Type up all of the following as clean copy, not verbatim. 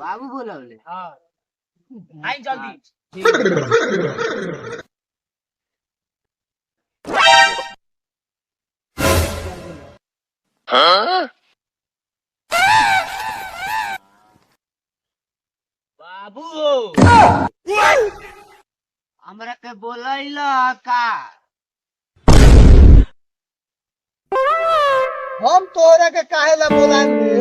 बाबू बोलवले। हाँ आई जल्दी। बाबू हमरा के बोलैला का? हम तोहरा के काहे ला बोलाएंगे?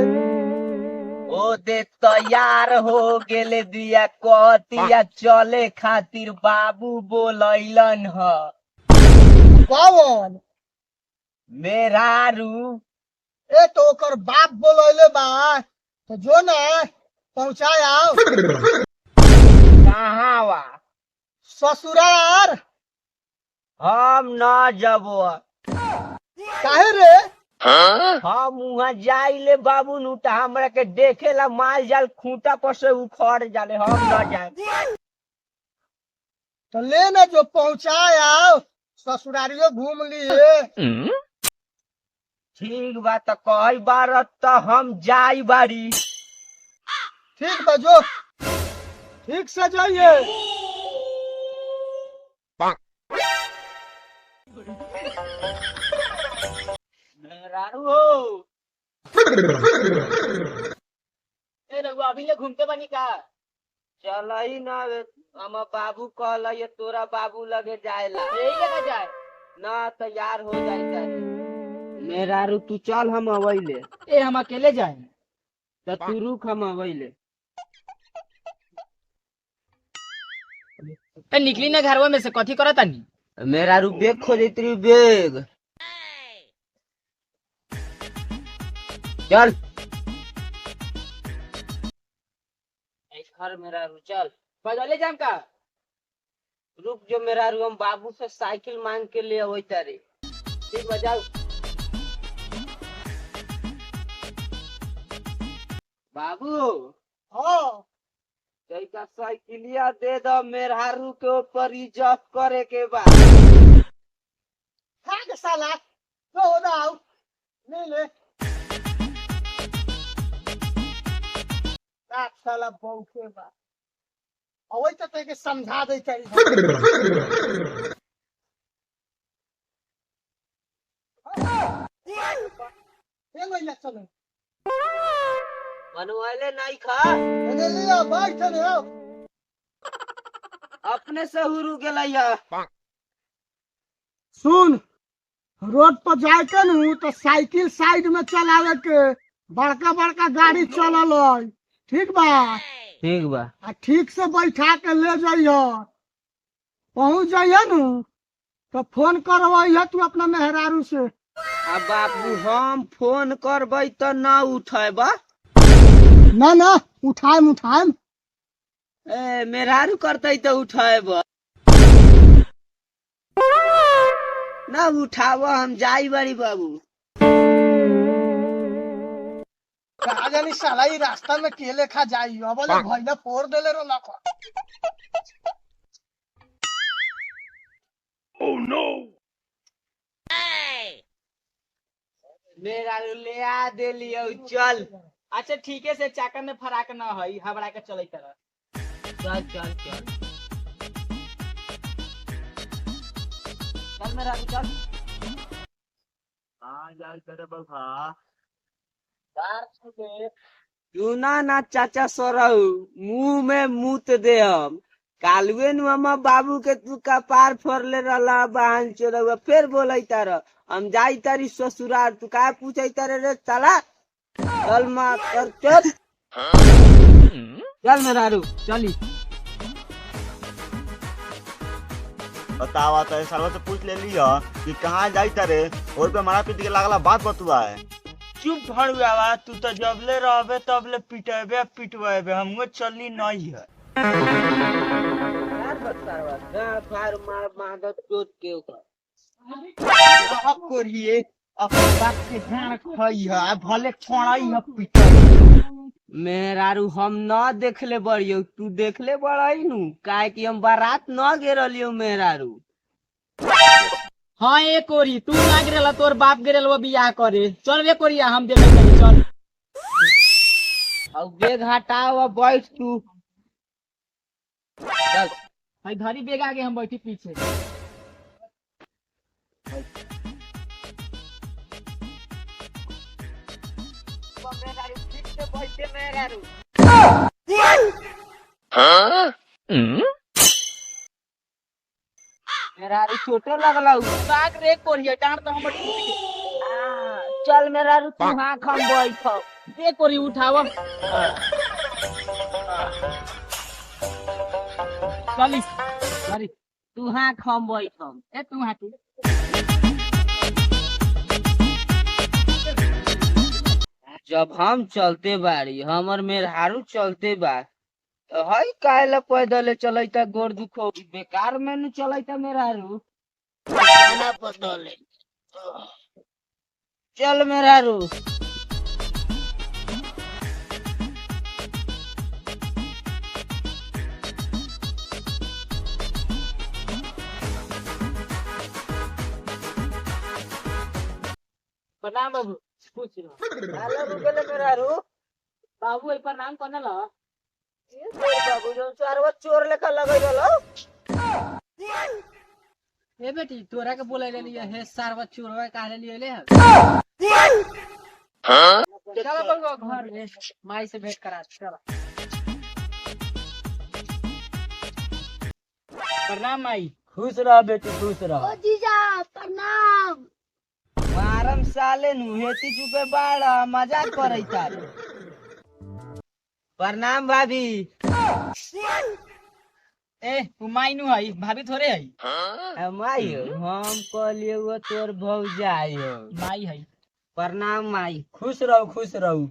ओ दे तैयार हो गेले दिया कहतिया चले खातिर बाबू बोलैलन ह। कौन? मेहरारू। ए तो ओकर बाप बोलैले बा तो जो ना पहुंचाए आओ। कहाँ वा? ससुरार। हम न जबो। काहे रे? हम वहाँ जाइले बाबू नुटा हमरा के देखेला माल जाल खूंटा पर से उखड़ जाले, हम न जाए। तो ले ना जो पहुंचाए आओ, ससुरारियो घूम लिए। ठीक बा तो कई बार तो हम जाई बारी। ठीक बा जो, ठीक से जाइए। मेहरारू हो। ए रघुआ अभी ले घूमते बनी का? चल ही ना, हम बाबू कहला ये तोरा बाबू लगे जाएला। यही जगह जाए ना तैयार हो जाई तारी। मेहरारू तू चल, हम अवैले। ए हम अकेले जाए तो तू रुक, हम अवैले। ए निकली ना घरवा में से, कथी करत तानी? मेहरारू बेग खोजत रही, बेग। चल घर मेहरारू चल। बदले जाम का? रुक जो मेहरारू, हम बाबू से साइकिल मांग के ले अवै तारे। ठीक बजाओ। बाबू हाँ जैसा साइकिलिया दे दो, मेहरारू के ऊपर इज्जत करे के बा। खा के साला तो हो दाओ ले ले। रात साला बौके बा अवै तो तेके समझा दे चली। ये ले चलो बनवाले नहीं खा, ले लिया भाई चले आओ। अपने से हुरु गेलैया। सुन, रोड पर जाए के नु तो साइकिल साइड में चलावे के, बड़का बड़का गाड़ी चलल है, ठीक बा? ठीक बा। आ ठीक से बैठा के ले जाइयो। पहुंच जाइए नु तो फोन करवाइए तू अपना मेहरारू से। अब बाबू हम फोन करबै तो ना उठेबा? ना ना उठाएम उठाएम। ए मेहरारू करतै तो उठेबा ना? उठावा, हम जाई बारी बाबू। कहा जानी साला ई रास्ता में के लेखा जाई, अब ले भइला फोड़ देले रो लखो। Oh no. मेहरारू ले आ देलियो, चल। अच्छा ठीक है से चाका में फराक ना हई, हबड़ा के चलै तरह। चल चल चल चल मेहरारू चल। कहाँ जाई करे बखा? तू ना चाचा सोरहु, मुंह में मूत दे हम। कालुए नु हम बाबू के तू कपार फोड़ले रहला बहन चोरवा, फिर बोलै तार हम जाई तारी ससुराल। तू का पूछै तारे रे साला? चल मार कर चल। चल मेहरारू चली। बतावा तो सालों से पूछ ले लिया कि कहाँ जाई तारे, और पे मारा पीट के लागला बात बतुआ है। चुप भड़ुआ, तू तो जबले रहबे तबले पिटेबे पिटवेबे, हमको चलनी नहीं है। यार बतरवा गाड़ फाड़ मार मादत चोट के ऊपर अब कोरिए अपन बाप के ध्यान खई है, भले छोड़ाई है पिटाई। मेहरारू हम न देखले बड़ियो, तू देखले बड़ाई नु, काहे कि हम बारात न गेरलियो मेहरारू। हाँ ए कोरी, तू ना गिरला तोर बाप गिरल वो बियाह करे। चल रे कोरिया हम देखे चली चल। अब बेग हटाओ और बैठ तू। चल भाई घरी बेग आगे हम बैठी पीछे। मेरा छोटे लगला साग रे कोरिया डांट तो हमर टूट गई। चल मेरा तू हाँ खम बैठ। दे कोरी उठावा। चली घरी तू हाँ खम बैठ। ए तू हाथी जब हम चलते बारी हमर मेहरारू चलते बा तो हई काहे पैदल चलैता गोर दुखो बेकार में न चलैता मेहरारू खाना बदले। चल मेहरारू। प्रणाम बाबू। पूछ लो हेलो रुकेले मेहरारू। बाबू ए प्रणाम करना ला। ये बाबू जो चारवा चोर लेखा लगै रहलो। ए बेटी तोरा के बोले ले लिए हे सारवा चोरवा काहे लिए ले। चलो बाबू घर में माई से भेंट करा चलो। प्रणाम माई। खुश रह बेटी खुश रह। ओ जीजा प्रणाम। मारम साले नु हेती चुपे बाड़ा मजाक करैता। प्रणाम भाभी। ए तू माई नु हई भाभी थोड़े हई। माई हम कहलिए वो तोर भौजाई हो। माई हई। प्रणाम माई। खुश रहो खुश रहो।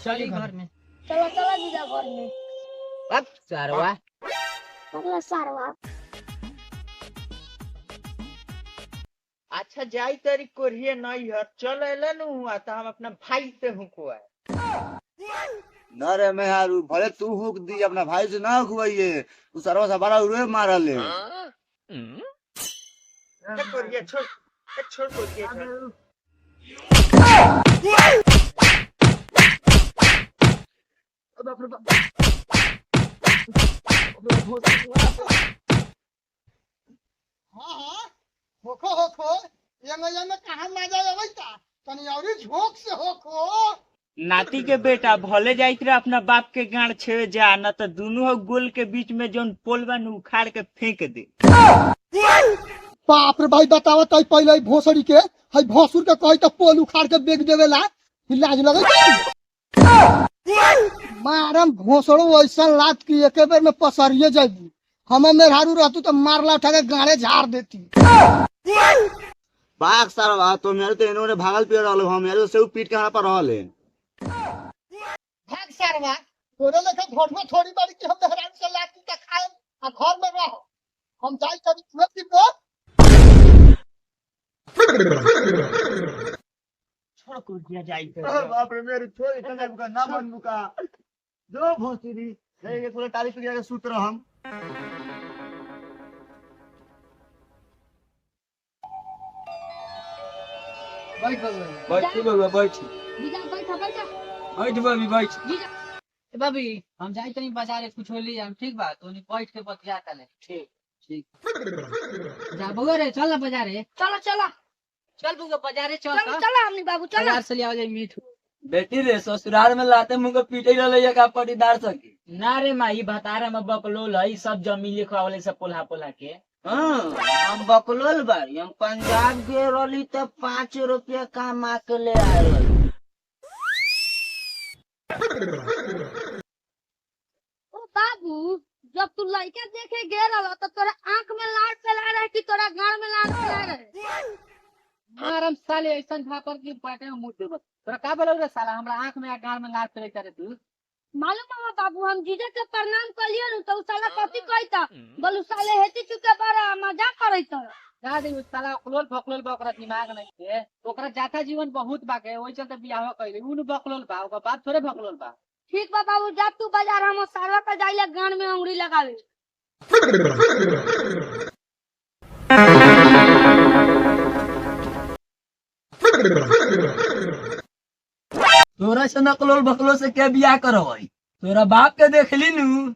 चली घर में। चलो चलो जीजा घर में। अब चारवा चलो सारवा। अच्छा जाई तेरी कोरिए नहीं है चल एले नु हुआ तो हम अपना भाई से हुकुआ। न रे मेहारू भले तू हुक दी अपना भाई से ना हुआइए तू सरवा से बड़ा उड़े मार ले। कोरिए छोड़ छोड़ कोरिए छोड़। हाँ होखो होखो ये कहां मजा आवैता तनी औरी झोंक से होखो। नाती के बेटा भले जाइत रहे अपना बाप के गांड छे जा न तो दोनों गोल के बीच में जोन पोल बा नु उखाड़ के फेंक दे। बाप रे भाई बतावा तई पहले भोसड़ी के हई भोसुर के कहि त पोल उखाड़ के बेच देवेला लाज लगै। मारम भोसड़ो ऐसा लात की एके बेर में पसरिए जाबी। हम मेहरारू रहतू तो मारला उठा के गाड़े झाड़ देती। बाग सरवा तो मेरे तो इन्होंने भागल पियर रहलो हम मेरे से पीट के हमरा पर रहले। भाग सारवा तोरे लेखा घोटवा थोड़ी बारी कि हम मेहरारू से लात के खाए आ घर में रहो। हम जाई कभी छुएती को छोड़ कोरिया जाई बाप रे मेरी छोड़ इतना बुका ना मन बुका जो भोसड़ी जाएंगे थोड़ा तारीफ करके सूत रह हम। बैठ बाबू। बैठी बउआ बैठी। जीजा बैठा बैठा। बैठ बबी बैठ। ए भाभी हम जाई तनी बाजार कुछ हो ली हम ठीक बा तोनी बैठ के बतिया तले। ठीक ठीक। जा बउआ रे चल ना बाजार रे। चलो चलो चल बउआ बाजार रे चल। चलो चलो हमनी बाबू चलो। बाजार से ले आओ जाई मीठ। बेटी रे ससुराल में लाते मुंह को पीटे रहले का पटीदार सकी। ना रे माई भतारा में बकलोल हई सब जमीले खवाले सब पोल्हा पोल्हा के। हाँ हम बकलोल बारी हम पंजाब गए रहली तब 5 रुपया कमा के ले आए रहली। ओ बाबू जब तू लड़का देखे गे रहा तो तोरा आंख में लाल फैला रहे कि तोरा गाल में लाल फैला रहे। मारम साले ऐसा भापर की पाटे में मुंह देबत तोरा का बोल रे साला हमरा आंख में गाल में लाल फैले करे तू। मालूम है बाबू हम जीजा के प्रणाम कलियो न तो उ साला कथी कहता बोलू साले हेती चुके बड़ा मजाक करैता। का दे उ साला अकलोल फकलोल बा ओकरा दिमाग नहीं के ओकरा जाता जीवन बहुत बाके ओइ चलते बियाह कइले उ न बकलोल बा ओकर बाप थोड़े बकलोल बा। ठीक बा बाबू जा तू बाजार हम सारा का जाइले गान में अंगुरी लगावे। तोरा से नकलोल बकलो से के बियाह करवाई? तोरा बाप के देख ली नू,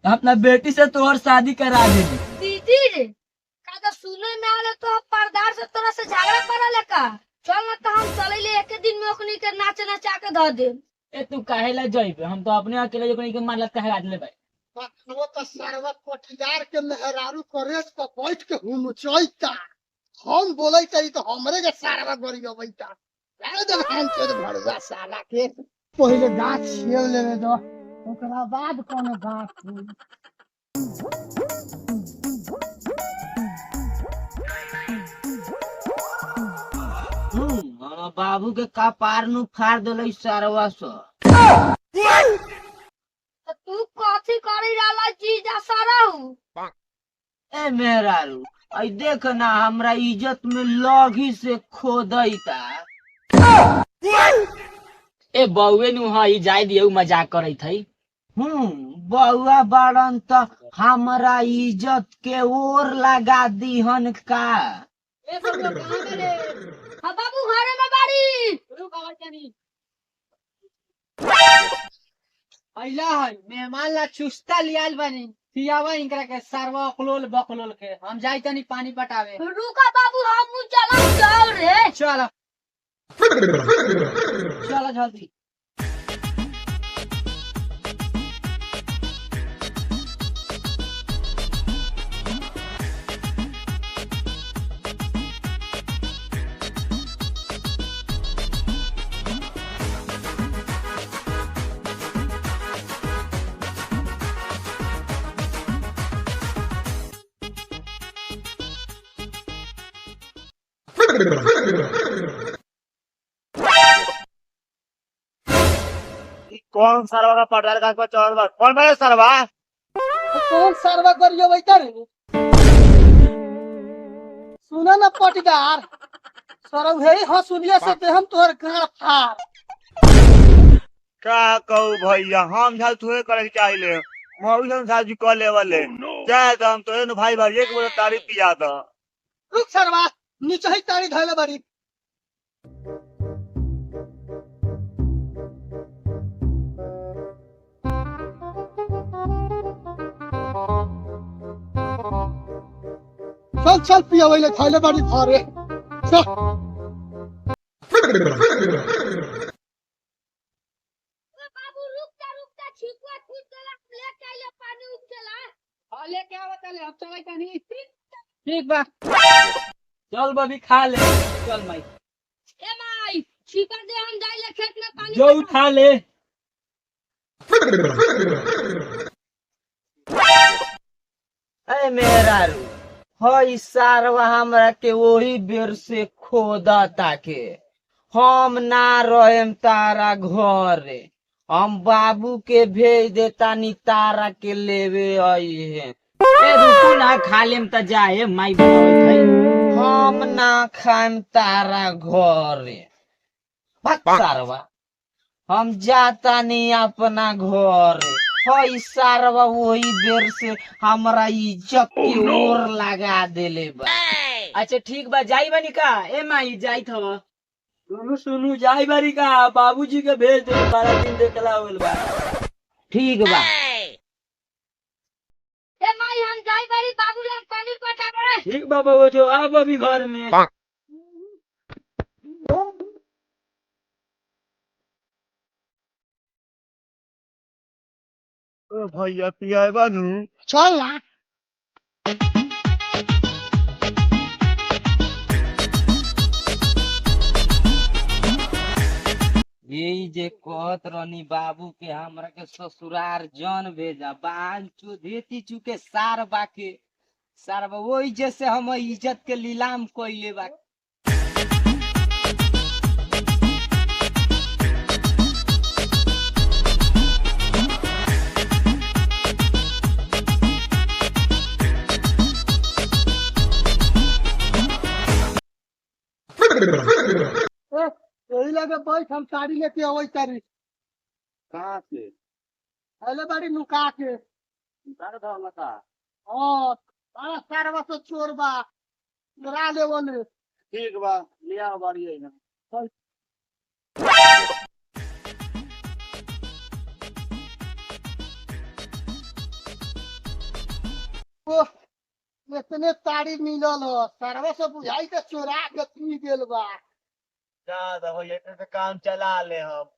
अपना बेटी से तोहर शादी करा देली। दीदी रे का तो सुने में आले तो पर्दार से तोरा से झगड़ा करले का। चल ना तो हम चले एक दिन में ओकनी के नाच नचा के ध दे। ए तू काहे ला जइबे? हम तो अपने अकेले जोकनी के मारलत काहे आदले भाई। वो तो सरवा कोठीदार के मेहरारू करेज पर बैठ के हुमचैता। हम बोलै तरी तो हमरे के सरवा गरी अबैता। अरे जब हम चोद भड़वा साला के पहिले गाछ छेव लेवे दो, ओकरा बाद कोनो बात होई। हम बाबू के कपार नु फाड़ देलै सरवा से। तो तू कथी करी रहला जीजा सरहु? ए मेहरारू, आई देख ना हमरा इज्जत में लगी से खोदैता। ए बउए नु हई जाय दियौ, मजाक करैत हई। बउआ बाड़न त हमरा इज्जत के ओर लगा दीहन का। ए बबुआ कहां गेले? हां बाबू घरे में बाड़ी। रुक आवाज जानी अइला है मेहमान ला चुस्ता लियाल बनी पियावा इनकरा के सरवा अकलोल बकलोल के। हम जाई तनी पानी पटावे। रुका बाबू हम चला जाओ रे। चल चल जल्दी। कौन सरवा का पर्दार का चढ़ल बा? कौन बा सरवा? कौन सरवा करियो बैठा रे? सुना ना पटीदार, सरव हे हसुलिया से ते हम तोहर गाड़ फाड़। का कहू भैया, हम झाल तुहे करे के चाहिए। मौसम साजी कर लेवले चाहे तो हम तोरे भाई भाई एक बोले तारीफ किया था। रुक सरवा, नीचे ही तारी धैले बारी। चल चल पिया वैले थैले बारी घरे चल। बाबू रुकता छिपवा छूट गला लेके आइले पानी उठला। हां लेके आवत ले अब चलै तनी। ठीक बा चल बबी खा ले। चल माई ए माई छिपा दे हम जाइले खेत में पानी। जो उठा ले। ए मेहरारू, हई सारवा हमरा के वही बेर से खोदा ताके। हम ना रहेम तारा घरे, हम बाबू के भेज देतानी तारा के लेवे आई है। ए रुकू ना, खा लेम त जाए माई बनावत है। हम ना खाएम तारा घरे। भाग सारवा, हम जातानी अपना घरे। हई सारवा वही बेर से हमरा इज्जत की ओर लगा देले बा। अच्छा ठीक बा, जाई बानी का? ए माई जाइत हवा। सुनु सुनु जाई बारी का? बाबूजी के भेज दे, 12 दिन देखला होल बा। ठीक बा। ए माई हम जाई बारी बाबू ला पानी पटावे। ठीक बा बाबू, जो आप अभी घर में। ओ भैया पिया बानू। चल ना। यही जे कहत रहनी बाबू के हमरा के ससुरार जन भेजा, बांचो देती चुके सार बाके। सार बा वही जैसे हम इज्जत के लीलाम कइले बा। यही लगे बैठ, हम साड़ी लेके अवै तारी। कहाँ से? थैले बारी नुका के। तारा था मता। हाँ, बड़ा सरवा से चोर बा, गिरा ले बोले। ठीक बा, लिया बाड़ी है ना। ओ इतने ताड़ी मिलल हो सरवा से बुझाई के चोरा के पी गेल बा। ज्यादा भैया इतने से काम चला ले हम।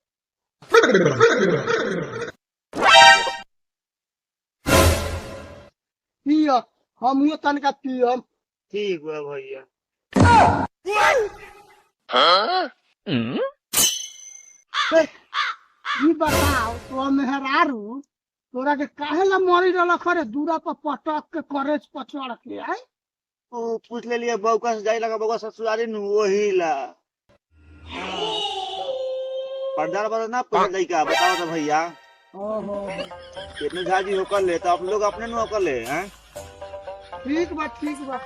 पिय हमहू तनका पियम। ठीक बा भैया। ई बताओ तो मेहरारू तोरा के काहे ला मरी रहल खरे दूरा पर पटक के करेज पर चढ़ के आए। ओ पूछ ले लिया बउका से जाई लगा बउका ससुरारी नु वही ला। पर्दार बता ना पूछ लई का बताओ तो भैया। ओहो कितने झाजी होकर ले तो आप लोग अपने नु होकर ले हैं। ठीक बा ठीक बा।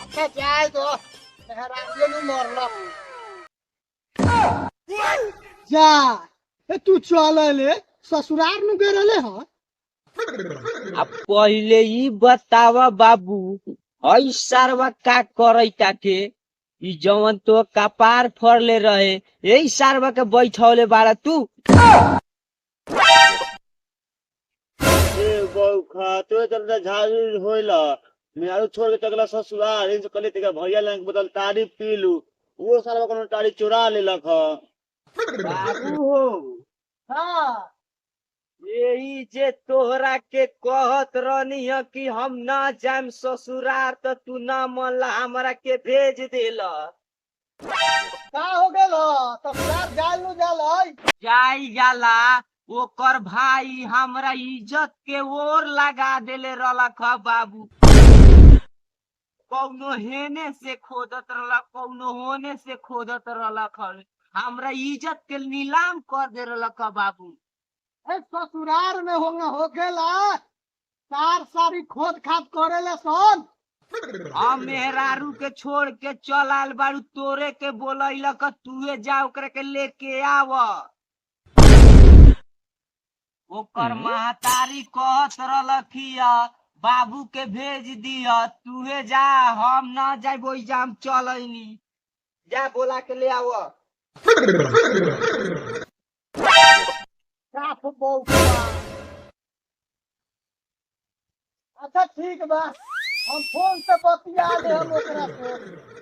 अच्छा जाए तो मेहरारू ने मरला। जा ए तू चल ले ससुरार नु गे रहले ह। अब पहले ई बतावा बाबू हई सारवा का करैता के ई जवन तो कपार फरले रहे यही सारवा के बैठौले बाड़ा तू। ए बउका तो चलता झाजी होइला मेरू छोड़ के चगला ससुराल इनसे कले तेरा भैया लंग बदल तारी पी लू वो सारा कोनो तारी चुरा ले लख। बाबू हो हां यही जे तोहरा के कहत रहनी है कि हम ना जाम ससुरार तो तू ना मनला हमरा के भेज देला। का हो गेल ससुरार जाल नु जाल जाई जाला ओकर भाई हमरा इज्जत के ओर लगा देले रहलक ह बाबू। कौनो हेने से खोदत रहलक कौनो होने से खोदत रहलक ह हमरा इज्जत के नीलाम कर दे रहलक ह बाबू। ए ससुरार में हो गेला सार सारी खोद खाद करेले सन। हम मेहरारू के छोड़ के चल आल बारू तोरे के बोलैलक तूहे जा ओकरा के लेके आव। ओकर महतारी कहत रहलखिया बाबू के भेज दिया तूहे जा हम ना जाब ओइजा हम चलैनी जा बोला के ले आव। साफ बौका। अच्छा ठीक बा हम फोन से बतिया दे हम ओकरा से।